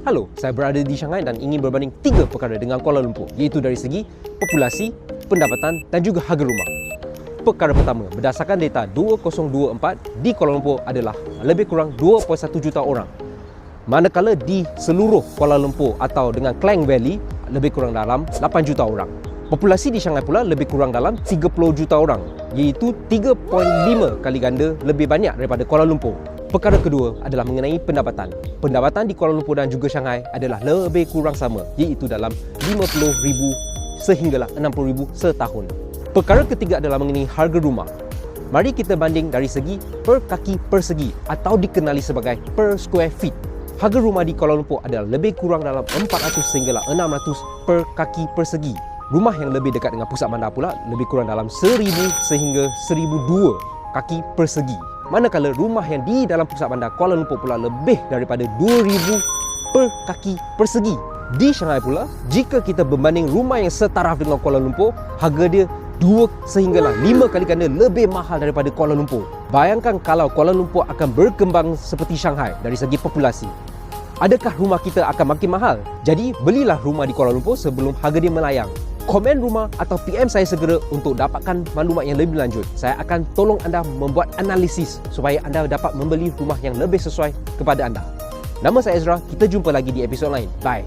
Halo, saya berada di Shanghai dan ingin berbanding 3 perkara dengan Kuala Lumpur, iaitu dari segi populasi, pendapatan dan juga harga rumah. Perkara pertama, berdasarkan data 2024 di Kuala Lumpur adalah lebih kurang 2.1 juta orang. Manakala di seluruh Kuala Lumpur atau dengan Klang Valley lebih kurang dalam 8 juta orang. Populasi di Shanghai pula lebih kurang dalam 30 juta orang, iaitu 3.5 kali ganda lebih banyak daripada Kuala Lumpur. Perkara kedua adalah mengenai pendapatan. Pendapatan di Kuala Lumpur dan juga Shanghai adalah lebih kurang sama, iaitu dalam 50,000 sehinggalah 60,000 setahun. Perkara ketiga adalah mengenai harga rumah. Mari kita banding dari segi per kaki persegi atau dikenali sebagai per square feet. Harga rumah di Kuala Lumpur adalah lebih kurang dalam 400 sehinggalah 600 per kaki persegi. Rumah yang lebih dekat dengan pusat bandar pula lebih kurang dalam 1,000 sehingga 1,002 kaki persegi. Manakala rumah yang di dalam pusat bandar Kuala Lumpur pula lebih daripada 2,000 per kaki persegi. Di Shanghai pula, jika kita berbanding rumah yang setaraf dengan Kuala Lumpur, harga dia 2 sehinggalah 5 kali ganda lebih mahal daripada Kuala Lumpur. Bayangkan kalau Kuala Lumpur akan berkembang seperti Shanghai dari segi populasi. Adakah rumah kita akan makin mahal? Jadi, belilah rumah di Kuala Lumpur sebelum harga dia melayang. Komen rumah atau PM saya segera untuk dapatkan maklumat yang lebih lanjut. Saya akan tolong anda membuat analisis supaya anda dapat membeli rumah yang lebih sesuai kepada anda. Nama saya Ezra, kita jumpa lagi di episod lain. Bye.